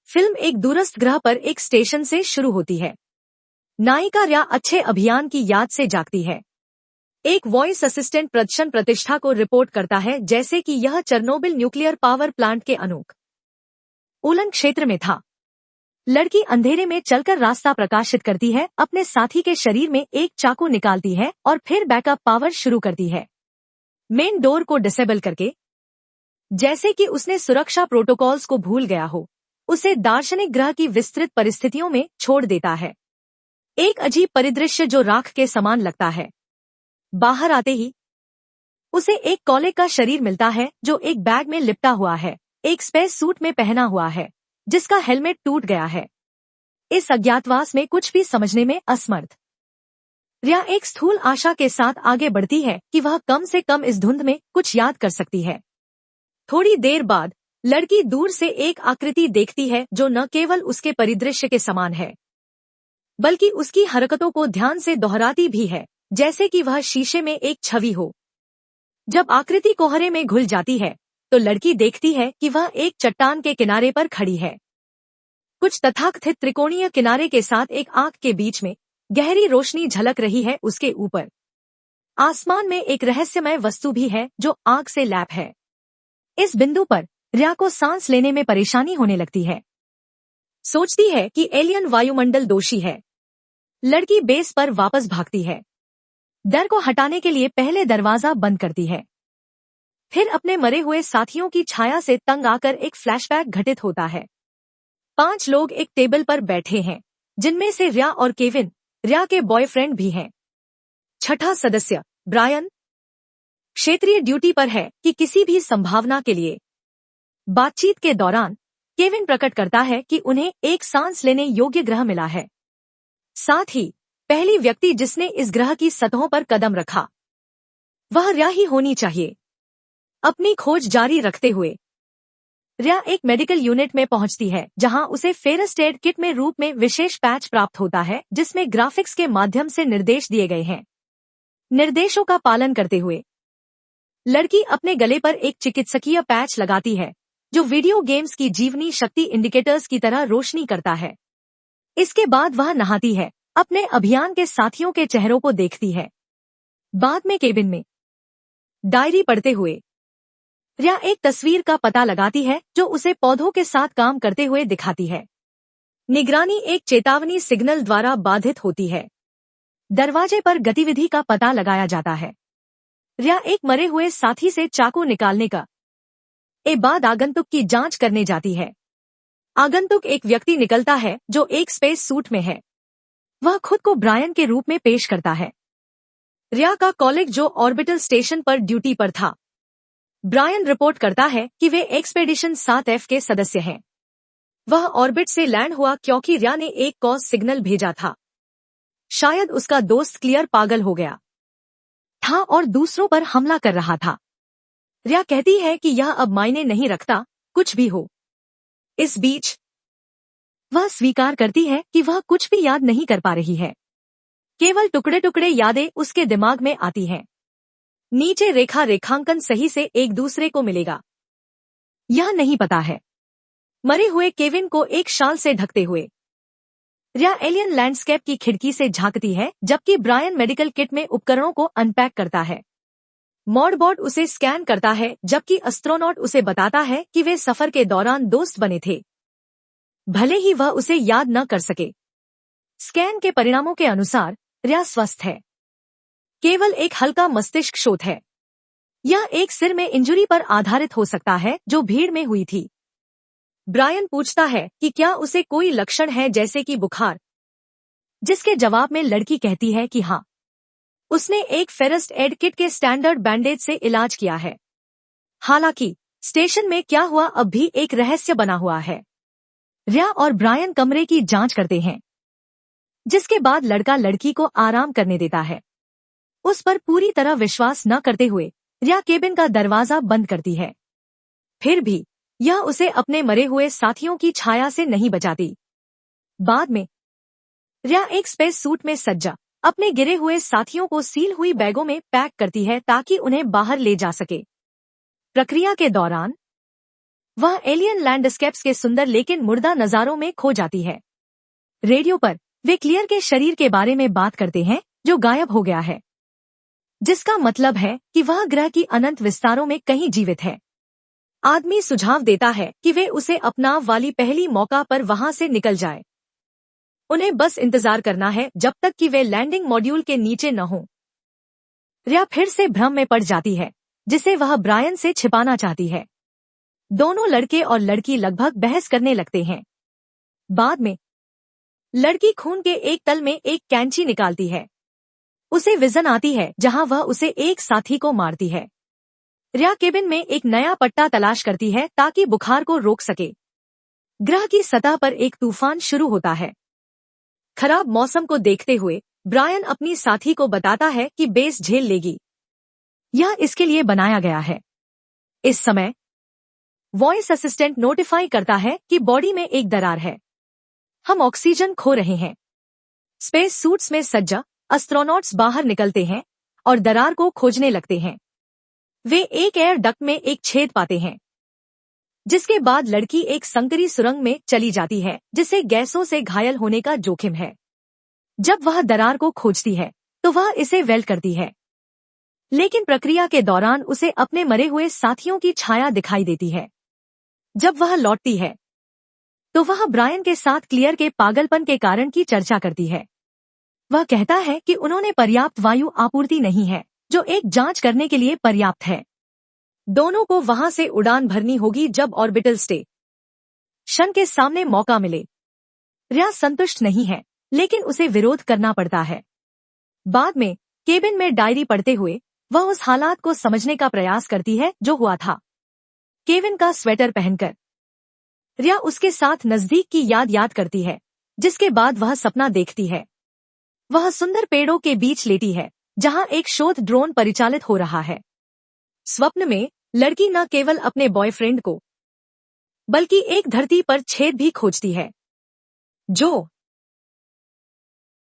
Film एक दूरस्थ ग्रह पर एक स्टेशन से शुरू होती है। नायिका रिया अच्छे अभियान की याद से जागती है। एक वॉइस असिस्टेंट प्रदर्शन प्रतिष्ठा को रिपोर्ट करता है जैसे कि यह चेरनोबिल न्यूक्लियर पावर प्लांट के अनुकूलन क्षेत्र में था। लड़की अंधेरे में चलकर रास्ता प्रकाशित करती है, अपने साथी के शरीर में एक चाकू निकालती है और फिर बैकअप पावर शुरू करती है, मेन डोर को डिसेबल करके। जैसे कि उसने सुरक्षा प्रोटोकॉल्स को भूल गया हो, उसे दार्शनिक ग्रह की विस्तृत परिस्थितियों में छोड़ देता है। एक अजीब परिदृश्य जो राख के समान लगता है। बाहर आते ही उसे एक कॉलेग का शरीर मिलता है जो एक बैग में लिपटा हुआ है, एक स्पेस सूट में पहना हुआ है जिसका हेलमेट टूट गया है। इस अज्ञातवास में कुछ भी समझने में असमर्थ रिया एक स्थूल आशा के साथ आगे बढ़ती है कि वह कम से कम इस धुंध में कुछ याद कर सकती है। थोड़ी देर बाद लड़की दूर से एक आकृति देखती है जो न केवल उसके परिदृश्य के समान है बल्कि उसकी हरकतों को ध्यान से दोहराती भी है, जैसे कि वह शीशे में एक छवि हो। जब आकृति कोहरे में घुल जाती है तो लड़की देखती है कि वह एक चट्टान के किनारे पर खड़ी है। कुछ तथाकथित त्रिकोणीय किनारे के साथ एक आंख के बीच में गहरी रोशनी झलक रही है। उसके ऊपर आसमान में एक रहस्यमय वस्तु भी है जो आंख से लैप है। इस बिंदु पर रिया को सांस लेने में परेशानी होने लगती है। सोचती है कि एलियन वायुमंडल दोषी है। लड़की बेस पर वापस भागती है। डर को हटाने के लिए पहले दरवाजा बंद करती है, फिर अपने मरे हुए साथियों की छाया से तंग आकर एक फ्लैशबैक घटित होता है। 5 लोग एक टेबल पर बैठे हैं, जिनमें से रिया और केविन, रिया के बॉयफ्रेंड भी हैं। छठा सदस्य ब्रायन क्षेत्रीय ड्यूटी पर है कि किसी भी संभावना के लिए। बातचीत के दौरान केविन प्रकट करता है कि उन्हें एक सांस लेने योग्य ग्रह मिला है, साथ ही पहली व्यक्ति जिसने इस ग्रह की सतहों पर कदम रखा वह रिया ही होनी चाहिए। अपनी खोज जारी रखते हुए रिया एक मेडिकल यूनिट में पहुंचती है, जहां उसे फेरस्ट एड किट में रूप में विशेष पैच प्राप्त होता है जिसमें ग्राफिक्स के माध्यम से निर्देश दिए गए हैं। निर्देशों का पालन करते हुए लड़की अपने गले पर एक चिकित्सकीय पैच लगाती है जो वीडियो गेम्स की जीवनी शक्ति इंडिकेटर्स की तरह रोशनी करता है। इसके बाद वह नहाती है, अपने अभियान के साथियों के चेहरों को देखती है। बाद में केबिन में डायरी पढ़ते हुए रिया एक तस्वीर का पता लगाती है जो उसे पौधों के साथ काम करते हुए दिखाती है। निगरानी एक चेतावनी सिग्नल द्वारा बाधित होती है। दरवाजे पर गतिविधि का पता लगाया जाता है। रिया एक मरे हुए साथी से चाकू निकालने का बाद आगंतुक की जांच करने जाती है। आगंतुक एक व्यक्ति निकलता है जो एक स्पेस सूट में है। वह खुद को ब्रायन के रूप में पेश करता है, रिया का कॉलेग जो ऑर्बिटल स्टेशन पर ड्यूटी पर था। ब्रायन रिपोर्ट करता है कि वे एक्सपेडिशन 7F के सदस्य हैं। वह ऑर्बिट से लैंड हुआ क्योंकि रिया ने एक कॉज सिग्नल भेजा था। शायद उसका दोस्त क्लियर पागल हो गया था और दूसरों पर हमला कर रहा था। रिया कहती है कि यह अब मायने नहीं रखता, कुछ भी हो। इस बीच वह स्वीकार करती है कि वह कुछ भी याद नहीं कर पा रही है। केवल टुकड़े टुकड़े यादें उसके दिमाग में आती हैं। नीचे रेखा रेखांकन सही से एक दूसरे को मिलेगा, यह नहीं पता है। मरे हुए केविन को एक शाल से ढकते हुए रिया एलियन लैंडस्केप की खिड़की से झांकती है, जबकि ब्रायन मेडिकल किट में उपकरणों को अनपैक करता है। मॉडबॉट उसे स्कैन करता है, जबकि एस्ट्रोनॉट उसे बताता है कि वे सफर के दौरान दोस्त बने थे, भले ही वह उसे याद न कर सके। स्कैन के परिणामों के अनुसार रिया स्वस्थ है, केवल एक हल्का मस्तिष्क शोथ है। यह एक सिर में इंजरी पर आधारित हो सकता है जो भीड़ में हुई थी। ब्रायन पूछता है कि क्या उसे कोई लक्षण है जैसे कि बुखार, जिसके जवाब में लड़की कहती है कि हाँ, उसने एक फेरस्ट एड किट के स्टैंडर्ड बैंडेज से इलाज किया है। हालांकि स्टेशन में क्या हुआ अब भी एक रहस्य बना हुआ है। रिया और ब्रायन कमरे की जांच करते हैं, जिसके बाद लड़का लड़की को आराम करने देता है। उस पर पूरी तरह विश्वास न करते हुए रिया केबिन का दरवाजा बंद करती है। फिर भी यह उसे अपने मरे हुए साथियों की छाया से नहीं बचाती। बाद में रिया एक स्पेस सूट में सज्जा अपने गिरे हुए साथियों को सील हुई बैगों में पैक करती है ताकि उन्हें बाहर ले जा सके। प्रक्रिया के दौरान वह एलियन लैंडस्केप्स के सुंदर लेकिन मुर्दा नजारों में खो जाती है। रेडियो पर वे क्लियर के शरीर के बारे में बात करते हैं जो गायब हो गया है, जिसका मतलब है कि वह ग्रह की अनंत विस्तारों में कहीं जीवित है। आदमी सुझाव देता है कि वे उसे अपना वाली पहली मौका पर वहां से निकल जाए। उन्हें बस इंतजार करना है जब तक कि वे लैंडिंग मॉड्यूल के नीचे न हों। रिया फिर से भ्रम में पड़ जाती है, जिसे वह ब्रायन से छिपाना चाहती है। दोनों लड़के और लड़की लगभग बहस करने लगते हैं। बाद में लड़की खून के एक तल में एक कैंची निकालती है। उसे विजन आती है जहां वह उसे एक साथी को मारती है। रिया केबिन में एक नया पट्टा तलाश करती है ताकि बुखार को रोक सके। ग्रह की सतह पर एक तूफान शुरू होता है। खराब मौसम को देखते हुए ब्रायन अपनी साथी को बताता है कि बेस झेल लेगी, यह इसके लिए बनाया गया है। इस समय वॉइस असिस्टेंट नोटिफाई करता है कि बॉडी में एक दरार है, हम ऑक्सीजन खो रहे हैं। स्पेस सूट्स में सज्ज एस्ट्रोनॉट्स बाहर निकलते हैं और दरार को खोजने लगते हैं। वे एक एयर डक्ट में एक छेद पाते हैं, जिसके बाद लड़की एक संकरी सुरंग में चली जाती है जिसे गैसों से घायल होने का जोखिम है। जब वह दरार को खोजती है तो वह इसे वेल्ड करती है, लेकिन प्रक्रिया के दौरान उसे अपने मरे हुए साथियों की छाया दिखाई देती है। जब वह लौटती है तो वह ब्रायन के साथ क्लियर के पागलपन के कारण की चर्चा करती है। वह कहता है कि उन्होंने पर्याप्त वायु आपूर्ति नहीं है जो एक जांच करने के लिए पर्याप्त है। दोनों को वहां से उड़ान भरनी होगी जब ऑर्बिटल स्टेशन के सामने मौका मिले। रिया संतुष्ट नहीं है, लेकिन उसे विरोध करना पड़ता है। बाद में केबिन में डायरी पढ़ते हुए वह उस हालात को समझने का प्रयास करती है जो हुआ था। केविन का स्वेटर पहनकर रिया उसके साथ नजदीक की याद करती है, जिसके बाद वह सपना देखती है। वह सुंदर पेड़ों के बीच लेटी है जहां एक शोध ड्रोन परिचालित हो रहा है। स्वप्न में लड़की न केवल अपने बॉयफ्रेंड को बल्कि एक धरती पर छेद भी खोजती है जो